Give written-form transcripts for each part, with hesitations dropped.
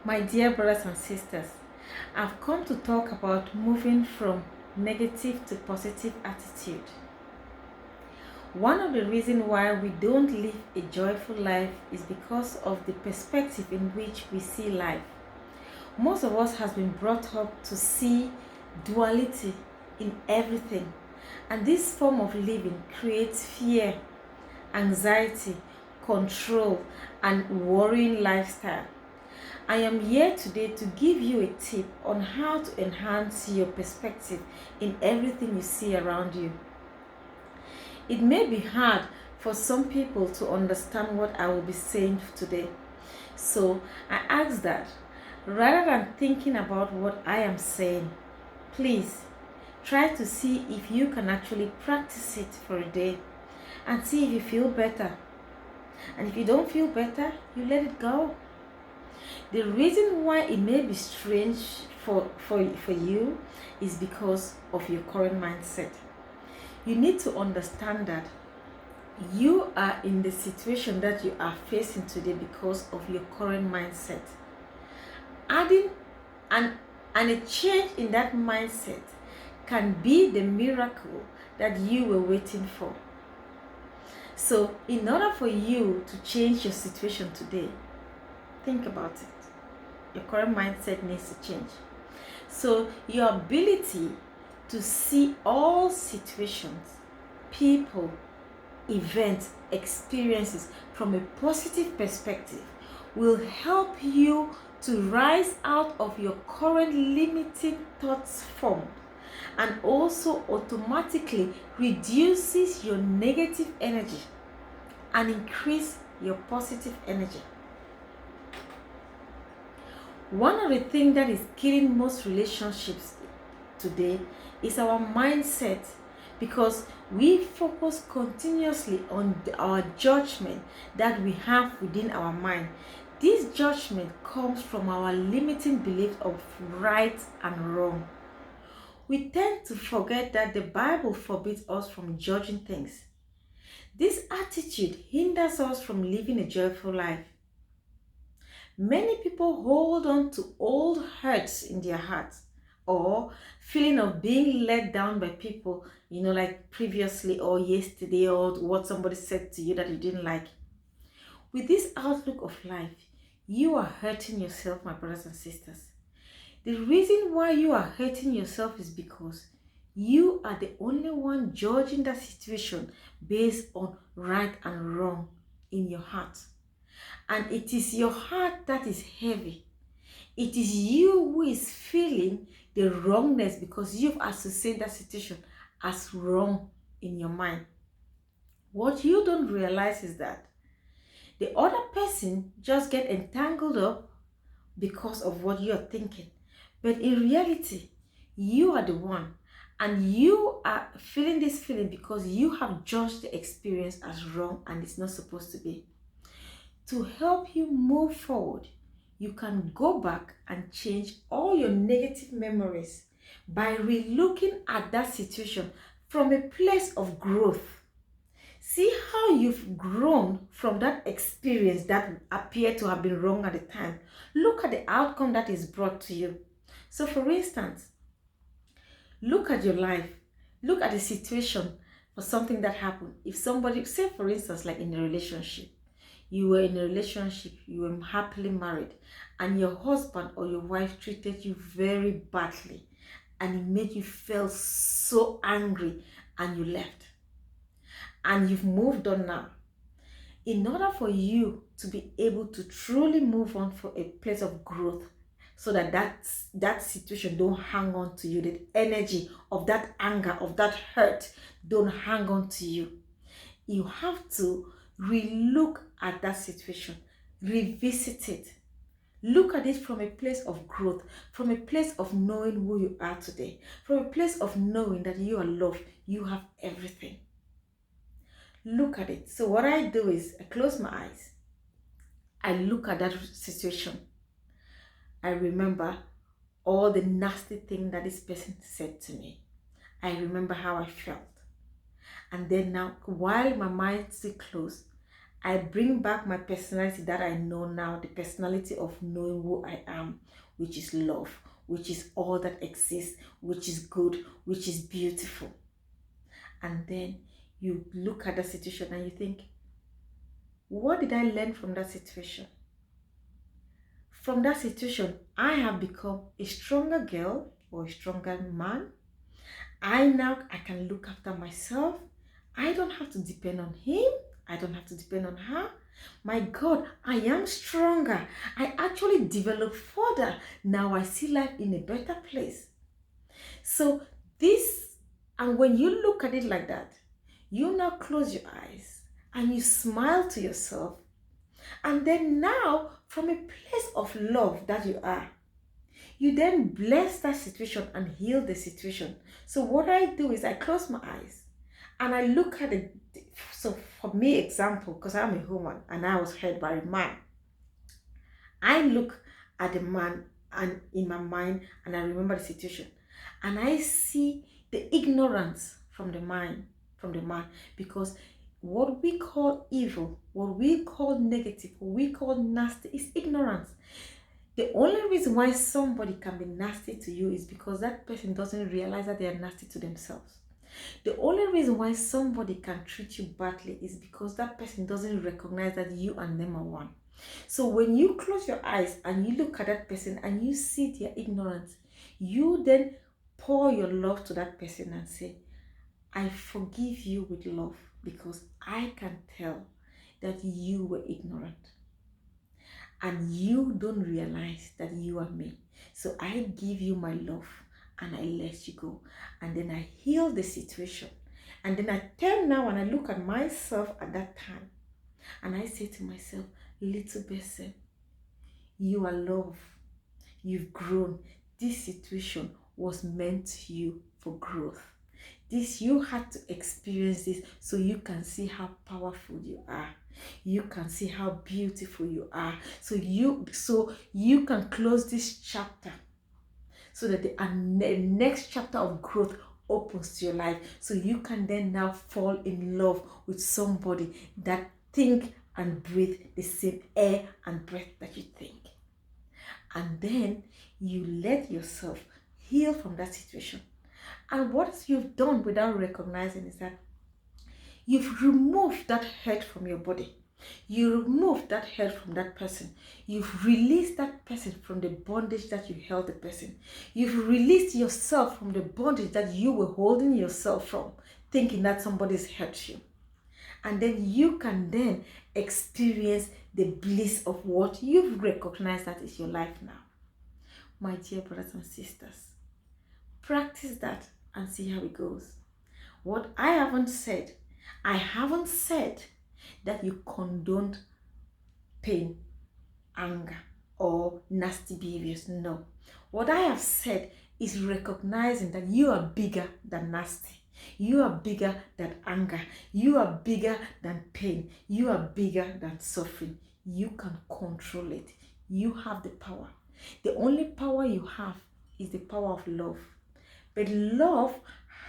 My dear brothers and sisters, I've come to talk about moving from negative to positive attitude. One of the reasons why we don't live a joyful life is because of the perspective in which we see life. Most of us has been brought up to see duality in everything, and this form of living creates fear, anxiety, control, and worrying lifestyle. I am here today to give you a tip on how to enhance your perspective in everything you see around you. It may be hard for some people to understand what I will be saying today. So I ask that rather than thinking about what I am saying, please try to see if you can actually practice it for a day and see if you feel better. And if you don't feel better, you let it go. The reason why it may be strange for you is because of your current mindset. You need to understand that you are in the situation that you are facing today because of your current mindset. Adding and a change in that mindset can be the miracle that you were waiting for. So, in order for you to change your situation today, think about it. Your current mindset needs to change. So your ability to see all situations, people, events, experiences from a positive perspective will help you to rise out of your current limiting thoughts form, and also automatically reduces your negative energy and increase your positive energy. One of the things that is killing most relationships today is our mindset, because we focus continuously on our judgment that we have within our mind. This judgment comes from our limiting belief of right and wrong. We tend to forget that the Bible forbids us from judging things. This attitude hinders us from living a joyful life. Many people hold on to old hurts in their hearts, or feeling of being let down by people, like previously or yesterday, or what somebody said to you that you didn't like. With this outlook of life, you are hurting yourself, my brothers and sisters. The reason why you are hurting yourself is because you are the only one judging that situation based on right and wrong in your heart. And it is your heart that is heavy. It is you who is feeling the wrongness because you've associated that situation as wrong in your mind. What you don't realize is that the other person just get entangled up because of what you're thinking. But in reality, you are the one, and you are feeling this feeling because you have judged the experience as wrong and it's not supposed to be. To help you move forward, you can go back and change all your negative memories by relooking at that situation from a place of growth. See how you've grown from that experience that appeared to have been wrong at the time. Look at the outcome that is brought to you. So, for instance, look at your life. Look at the situation for something that happened. If somebody, say for instance, like in a relationship, you were in a relationship, you were happily married, and your husband or your wife treated you very badly, and it made you feel so angry, and you left. And you've moved on now. In order for you to be able to truly move on for a place of growth, so that situation don't hang on to you, the energy of that anger, of that hurt don't hang on to you, you have to relook at that situation, revisit it, look at it from a place of growth, from a place of knowing who you are today, from a place of knowing that you are loved, you have everything. Look at it. So what I do is I close my eyes, I look at that situation, I remember all the nasty things that this person said to me, I remember how I felt. And then now, while my mind is still closed, I bring back my personality that I know now, the personality of knowing who I am, which is love, which is all that exists, which is good, which is beautiful. And then you look at the situation and you think, what did I learn from that situation? From that situation, I have become a stronger girl or a stronger man. I can look after myself. I don't have to depend on him. I don't have to depend on her. My God, I am stronger. I actually develop further. Now I see life in a better place. So this, and when you look at it like that, you now close your eyes and you smile to yourself. And then now, from a place of love that you are, you then bless that situation and heal the situation. So what I do is I close my eyes and I look at it. So for me, example, because I'm a woman and I was hurt by a man, I look at the man and in my mind and I remember the situation and I see the ignorance from the mind, from the man, because what we call evil, what we call negative, what we call nasty is ignorance. The only reason why somebody can be nasty to you is because that person doesn't realize that they are nasty to themselves. The only reason why somebody can treat you badly is because that person doesn't recognize that you and them are one. So when you close your eyes and you look at that person and you see their ignorance, you then pour your love to that person and say, I forgive you with love because I can tell that you were ignorant and you don't realize that you are me. So I give you my love and I let you go. And then I heal the situation. And then I turn now and I look at myself at that time. And I say to myself, little person, you are love. You've grown. This situation was meant to you for growth. This, you had to experience this so you can see how powerful you are. You can see how beautiful you are. So you can close this chapter so that the next chapter of growth opens to your life. So you can then now fall in love with somebody that think and breathe the same air and breath that you think. And then you let yourself heal from that situation. And what you've done without recognizing is that you've removed that hurt from your body. You removed that hurt from that person. You've released that person from the bondage that you held the person. You've released yourself from the bondage that you were holding yourself from, thinking that somebody's hurt you. And then you can then experience the bliss of what you've recognized that is your life now. My dear brothers and sisters, practice that and see how it goes. What I haven't said that you condone pain, anger, or nasty behaviors. No. What I have said is recognizing that you are bigger than nasty. You are bigger than anger. You are bigger than pain. You are bigger than suffering. You can control it. You have the power. The only power you have is the power of love. But love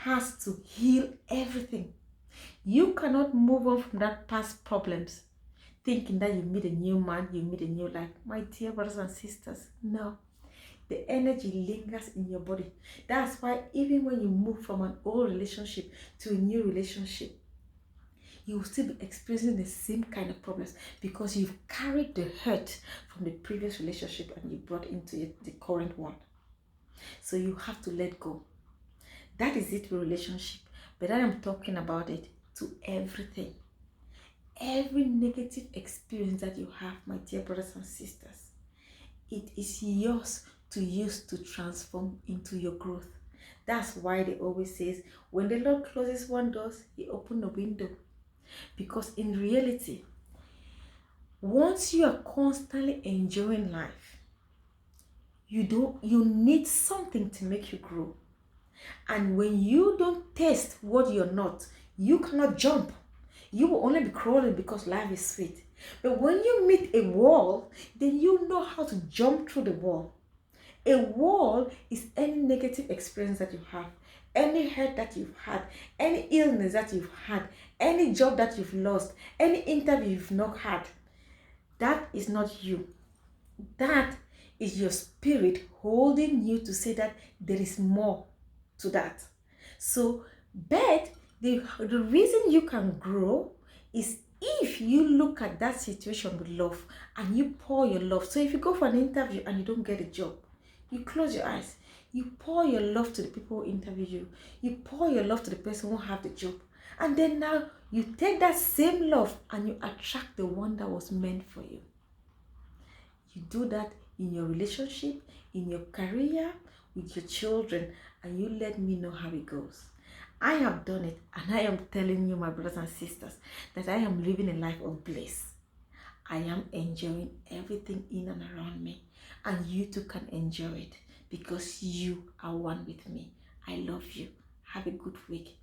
has to heal everything. You cannot move on from that past problems thinking that you meet a new man, you meet a new life. My dear brothers and sisters, no. The energy lingers in your body. That's why even when you move from an old relationship to a new relationship, you will still be experiencing the same kind of problems because you've carried the hurt from the previous relationship and you brought into the current one. So you have to let go. That is it with relationship. But I am talking about it to everything. Every negative experience that you have, my dear brothers and sisters, it is yours to use to transform into your growth. That's why they always say, when the Lord closes one door, He opens a window. Because in reality, once you are constantly enjoying life, you need something to make you grow. And when you don't taste what you're not, you cannot jump. You will only be crawling because life is sweet. But when you meet a wall, then you know how to jump through the wall. A wall is any negative experience that you have, any hurt that you've had, any illness that you've had, any job that you've lost, any interview you've not had, that is not you. That is your spirit holding you to say that there is more to that. So, but the reason you can grow is if you look at that situation with love and you pour your love. So if you go for an interview and you don't get a job, you close your eyes. You pour your love to the people who interview you. You pour your love to the person who have the job. And then now you take that same love and you attract the one that was meant for you. You do that in your relationship, in your career, with your children, and you let me know how it goes. I have done it, and I am telling you, my brothers and sisters, that I am living a life of bliss. I am enjoying everything in and around me, and you too can enjoy it because you are one with me. I love you. Have a good week.